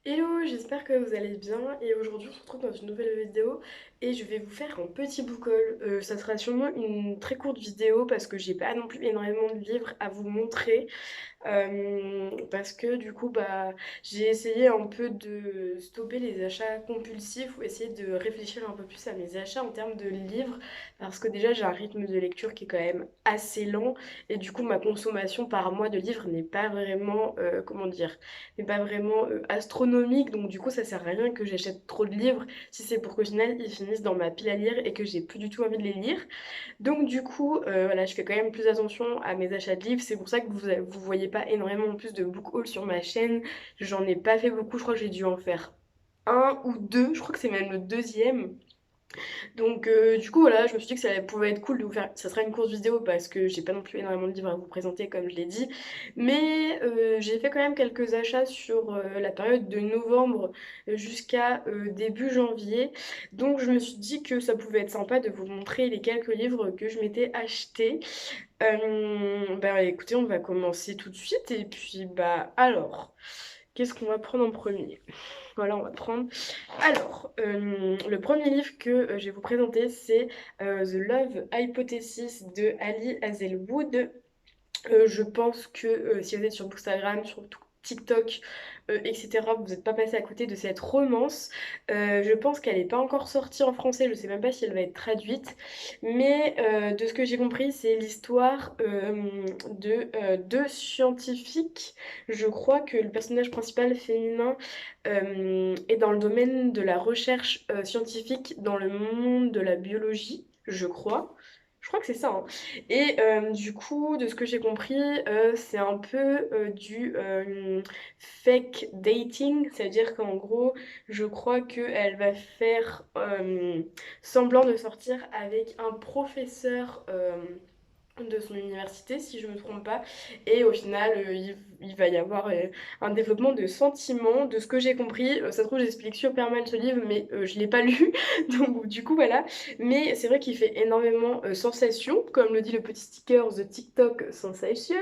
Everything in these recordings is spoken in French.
Hello, j'espère que vous allez bien et aujourd'hui on se retrouve dans une nouvelle vidéo et je vais vous faire un petit book haul. Ça sera sûrement une très courte vidéo parce que j'ai pas non plus énormément de livres à vous montrer. Parce que du coup j'ai essayé un peu de stopper les achats compulsifs ou essayer de réfléchir un peu plus à mes achats en termes de livres parce que déjà j'ai un rythme de lecture qui est quand même assez lent et du coup ma consommation par mois de livres n'est pas vraiment comment dire, n'est pas vraiment astronomique, donc du coup ça sert à rien que j'achète trop de livres si c'est pour qu'au final ils finissent dans ma pile à lire et que j'ai plus du tout envie de les lire. Donc du coup, voilà, je fais quand même plus attention à mes achats de livres. C'est pour ça que vous voyez pas énormément en plus de book haul sur ma chaîne. J'en ai pas fait beaucoup, je crois que j'ai dû en faire un ou deux. Je crois que c'est même le deuxième. Donc du coup voilà, je me suis dit que ça pouvait être cool de vous faire. Ça sera une courte vidéo parce que j'ai pas non plus énormément de livres à vous présenter comme je l'ai dit. Mais j'ai fait quand même quelques achats sur la période de novembre jusqu'à début janvier. Donc je me suis dit que ça pouvait être sympa de vous montrer les quelques livres que je m'étais achetés. Bah écoutez, on va commencer tout de suite et puis bah alors, qu'est-ce qu'on va prendre en premier? Voilà, on va prendre. Alors, le premier livre que je vais vous présenter, c'est The Love Hypothesis de Ali Hazelwood. Je pense que si vous êtes sur Bookstagram, sur TikTok, etc., vous n'êtes pas passé à côté de cette romance. Je pense qu'elle n'est pas encore sortie en français, je ne sais même pas si elle va être traduite. Mais de ce que j'ai compris, c'est l'histoire de deux scientifiques. Je crois que le personnage principal féminin est dans le domaine de la recherche scientifique dans le monde de la biologie, je crois. Je crois que c'est ça, hein. Et du coup, de ce que j'ai compris, c'est un peu du fake dating, c'est-à-dire qu'en gros, je crois qu'elle va faire semblant de sortir avec un professeur de son université, si je ne me trompe pas. Et au final, il va y avoir un développement de sentiments, de ce que j'ai compris. Ça se trouve, j'explique super mal ce livre, mais je ne l'ai pas lu. Donc, du coup, voilà. Mais c'est vrai qu'il fait énormément sensation, comme le dit le petit sticker The TikTok Sensation.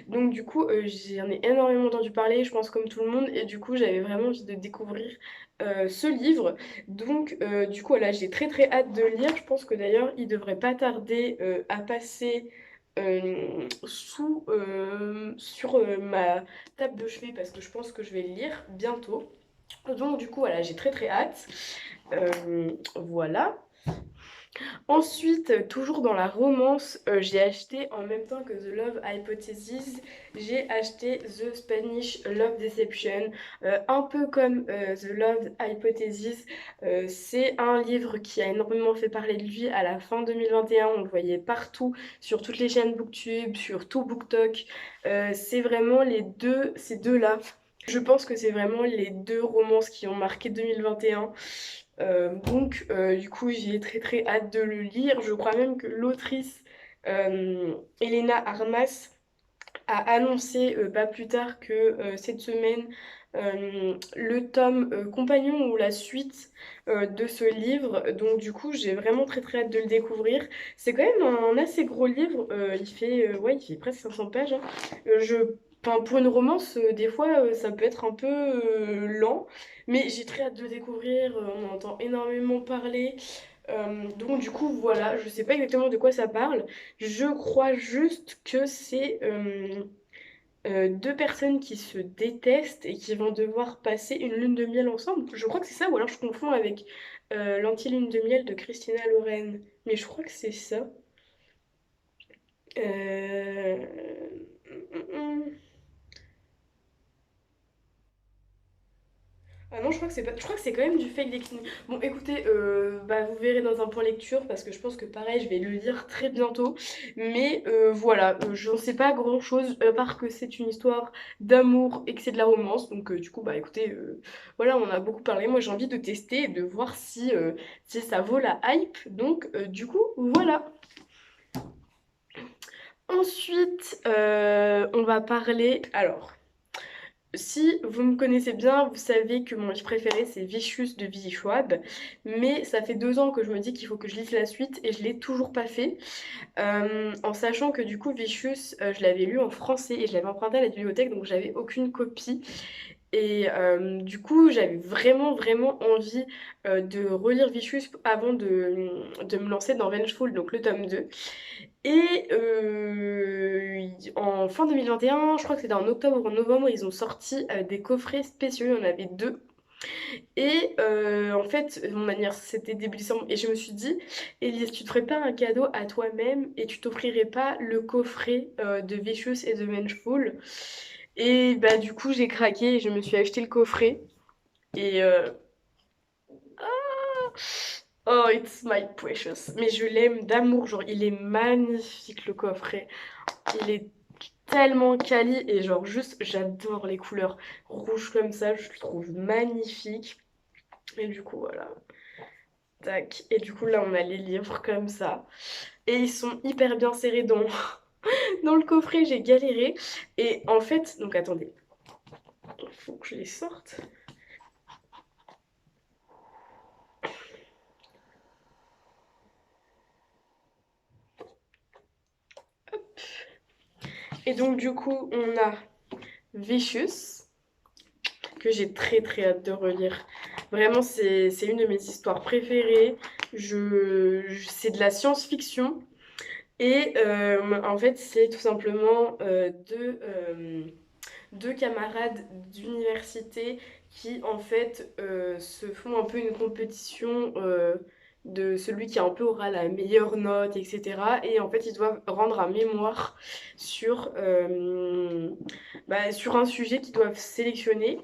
Donc, du coup, j'en ai énormément entendu parler, je pense, comme tout le monde. Et du coup, j'avais vraiment envie de découvrir ce livre. Donc, du coup, voilà, j'ai très très hâte de le lire. Je pense que d'ailleurs, il devrait pas tarder à passer sur ma table de chevet parce que je pense que je vais le lire bientôt. Donc, du coup, voilà, j'ai très très hâte. Voilà. Ensuite, toujours dans la romance, j'ai acheté en même temps que The Love Hypothesis, j'ai acheté The Spanish Love Deception. Un peu comme The Love Hypothesis, c'est un livre qui a énormément fait parler de lui à la fin 2021. On le voyait partout, sur toutes les chaînes BookTube, sur tout BookTok. C'est vraiment ces deux-là. Je pense que c'est vraiment les deux romances qui ont marqué 2021. Du coup, j'ai très très hâte de le lire. Je crois même que l'autrice Elena Armas a annoncé pas plus tard que cette semaine le tome compagnon ou la suite de ce livre. Donc du coup, j'ai vraiment très très hâte de le découvrir. C'est quand même un assez gros livre. Ouais, il fait presque 500 pages, hein. Enfin, pour une romance, des fois, ça peut être un peu lent. Mais j'ai très hâte de le découvrir. On en entend énormément parler. Donc du coup, voilà, je sais pas exactement de quoi ça parle. Je crois juste que c'est deux personnes qui se détestent et qui vont devoir passer une lune de miel ensemble. Je crois que c'est ça, ou alors je confonds avec l'anti-lune de miel de Christina Loren. Mais je crois que c'est ça. Euh... hum, hum. Ah non, je crois que c'est pas. Je crois que c'est quand même du fake dating. Bon, écoutez, vous verrez dans un point lecture parce que je pense que pareil, je vais le lire très bientôt. Mais voilà, je n'en sais pas grand-chose à part que c'est une histoire d'amour et que c'est de la romance. Donc du coup, bah écoutez, voilà, on en a beaucoup parlé. Moi, j'ai envie de tester et de voir si ça vaut la hype. Donc du coup, voilà. Ensuite, on va parler. Alors. Si vous me connaissez bien, vous savez que mon livre préféré c'est Vicious de Vizy Schwab, mais ça fait 2 ans que je me dis qu'il faut que je lise la suite et je l'ai toujours pas fait, en sachant que du coup Vicious, je l'avais lu en français et je l'avais emprunté à la bibliothèque donc j'avais aucune copie. Et du coup, j'avais vraiment envie de relire Vicious avant de me lancer dans Vengeful, donc le tome 2. Et en fin 2021, je crois que c'était en octobre ou en novembre, ils ont sorti des coffrets spéciaux, il y en avait deux. Et en fait, mon anniversaire c'était début décembre et je me suis dit, Elise, tu te ferais pas un cadeau à toi-même et tu t'offrirais pas le coffret de Vicious et de Vengeful. Et bah du coup j'ai craqué et je me suis acheté le coffret. Et oh, it's my precious. Mais je l'aime d'amour, genre il est magnifique le coffret. Il est tellement quali et genre juste j'adore les couleurs rouges comme ça, je le trouve magnifique. Et du coup voilà. Tac. Et du coup, là, on a les livres comme ça. Et ils sont hyper bien serrés dans le coffret. J'ai galéré. Et en fait, donc attendez, il faut que je les sorte. Et donc, du coup, on a Vicious, que j'ai très hâte de relire. Vraiment, c'est une de mes histoires préférées. C'est de la science-fiction. Et en fait, c'est tout simplement deux camarades d'université qui en fait se font un peu une compétition de celui qui un peu aura la meilleure note, etc. Et en fait ils doivent rendre un mémoire sur, sur un sujet qu'ils doivent sélectionner.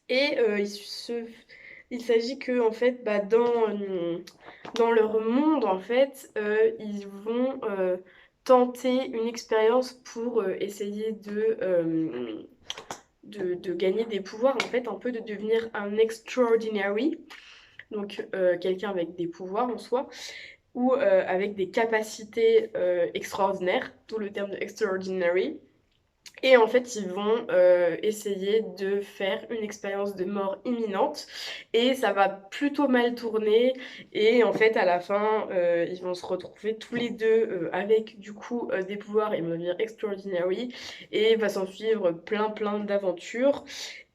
Et il s'agit que en fait dans leur monde en fait ils vont tenter une expérience pour essayer de gagner des pouvoirs, en fait, un peu de devenir un extraordinary, donc quelqu'un avec des pouvoirs en soi, ou avec des capacités extraordinaires, d'où le terme de extraordinary. Et en fait, ils vont essayer de faire une expérience de mort imminente. Et ça va plutôt mal tourner. Et en fait, à la fin, ils vont se retrouver tous les deux avec du coup des pouvoirs, ils vont devenir extraordinary. Et il va s'en suivre plein d'aventures.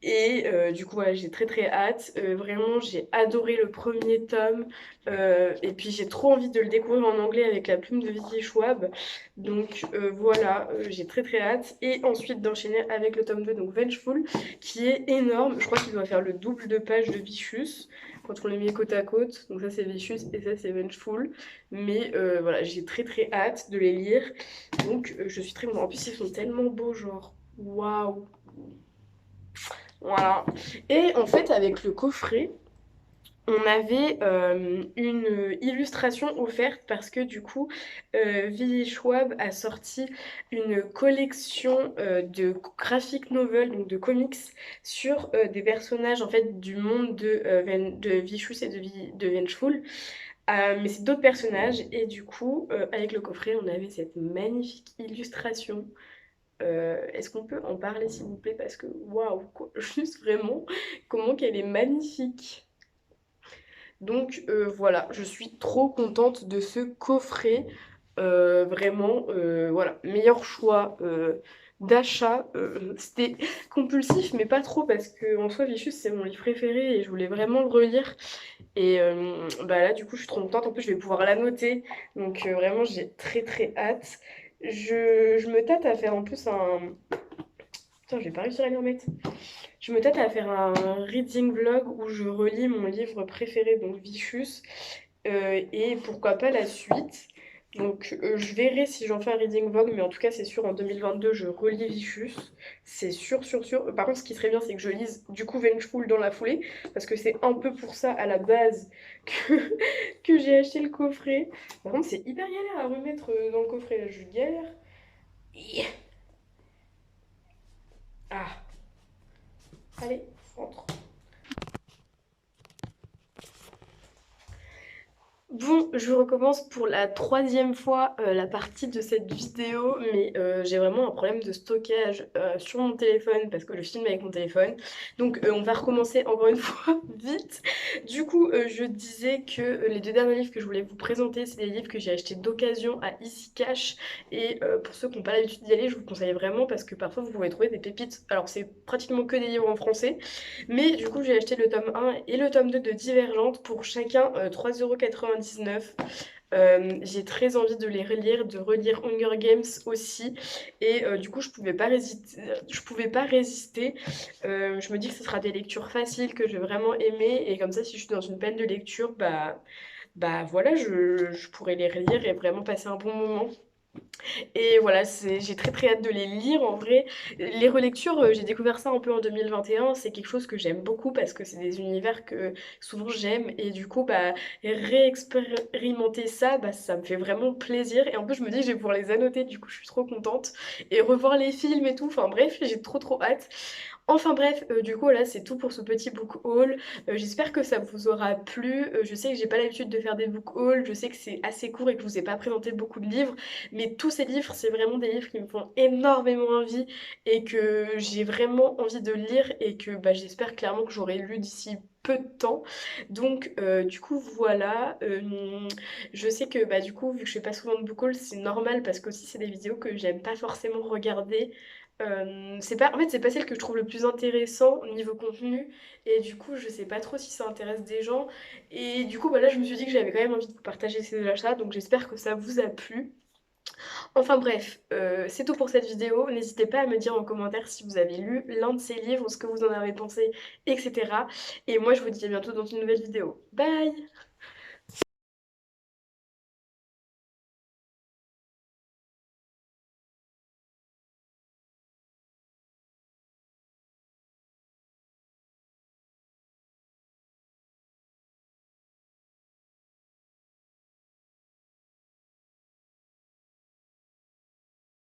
Et du coup, voilà, j'ai très hâte. Vraiment, j'ai adoré le premier tome. Et puis, j'ai trop envie de le découvrir en anglais avec la plume de Vicky Schwab. Donc voilà, j'ai très hâte. Et ensuite d'enchaîner avec le tome 2, donc Vengeful, qui est énorme. Je crois qu'il doit faire le double de pages de Vicious quand on les met côte à côte. Donc ça, c'est Vicious et ça, c'est Vengeful. Mais voilà, j'ai très hâte de les lire. Donc je suis très contente. En plus, ils sont tellement beaux, genre. Waouh! Voilà. Et en fait, avec le coffret, on avait une illustration offerte parce que du coup, Willy Schwab a sorti une collection de graphic novels, donc de comics, sur des personnages en fait du monde de Vicious et de Vengeful. Mais c'est d'autres personnages et du coup, avec le coffret, on avait cette magnifique illustration. Est-ce qu'on peut en parler s'il vous plaît? Parce que waouh, quoi, juste vraiment, comment qu'elle est magnifique. Donc voilà, je suis trop contente de ce coffret. Vraiment, voilà, meilleur choix d'achat. C'était compulsif, mais pas trop parce que en soi, Vicious, c'est mon livre préféré et je voulais vraiment le relire. Et bah là, du coup, je suis trop contente. En plus, je vais pouvoir la noter. Donc vraiment, j'ai très hâte. Je me tâte à faire en plus un... Putain, je vais pas réussir à m'y remettre. Je me tâte à faire un reading vlog où je relis mon livre préféré, donc Vicious, et pourquoi pas la suite. Donc je verrai si j'en fais un reading vlog, mais en tout cas c'est sûr en 2022 je relis Vicious, c'est sûr. Par contre ce qui serait bien c'est que je lise du coup Vengeful dans la foulée, parce que c'est un peu pour ça à la base que, que j'ai acheté le coffret. Par contre c'est hyper galère à remettre dans le coffret, là je galère. Ah, allez, rentre. Bon, je recommence pour la troisième fois la partie de cette vidéo, mais j'ai vraiment un problème de stockage sur mon téléphone parce que je filme avec mon téléphone. Donc on va recommencer encore une fois vite. Du coup, je disais que les deux derniers livres que je voulais vous présenter, c'est des livres que j'ai achetés d'occasion à Easy Cash. Et pour ceux qui n'ont pas l'habitude d'y aller, je vous conseille vraiment parce que parfois vous pouvez trouver des pépites. Alors c'est pratiquement que des livres en français. Mais du coup, j'ai acheté le tome 1 et le tome 2 de Divergente pour chacun 3,99 €. J'ai très envie de les relire, de relire Hunger Games aussi. Et du coup, je pouvais pas résister. Je me dis que ce sera des lectures faciles que je vais vraiment aimer. Et comme ça, si je suis dans une peine de lecture, bah voilà, je pourrais les relire et vraiment passer un bon moment. Et voilà, j'ai très très hâte de les lire en vrai. Les relectures, j'ai découvert ça un peu en 2021, c'est quelque chose que j'aime beaucoup parce que c'est des univers que souvent j'aime et du coup, bah, réexpérimenter ça, bah, ça me fait vraiment plaisir. Et en plus, je me dis que je vais pouvoir les annoter, du coup, je suis trop contente. Et revoir les films et tout, enfin bref, j'ai trop trop hâte. Enfin bref, du coup là c'est tout pour ce petit book haul. J'espère que ça vous aura plu. Je sais que j'ai pas l'habitude de faire des book hauls, je sais que c'est assez court et que je vous ai pas présenté beaucoup de livres, mais tous ces livres, c'est vraiment des livres qui me font énormément envie et que j'ai vraiment envie de lire et que bah, j'espère clairement que j'aurai lu d'ici peu de temps. Donc du coup voilà. Je sais que bah, du coup vu que je fais pas souvent de book haul, c'est normal parce que aussi c'est des vidéos que j'aime pas forcément regarder. C'est pas, en fait, c'est pas celle que je trouve le plus intéressant au niveau contenu, et du coup, je sais pas trop si ça intéresse des gens. Et du coup, voilà, je me suis dit que j'avais quand même envie de vous partager ces achats, donc j'espère que ça vous a plu. Enfin bref, c'est tout pour cette vidéo. N'hésitez pas à me dire en commentaire si vous avez lu l'un de ces livres, ce que vous en avez pensé, etc. Et moi, je vous dis à bientôt dans une nouvelle vidéo. Bye!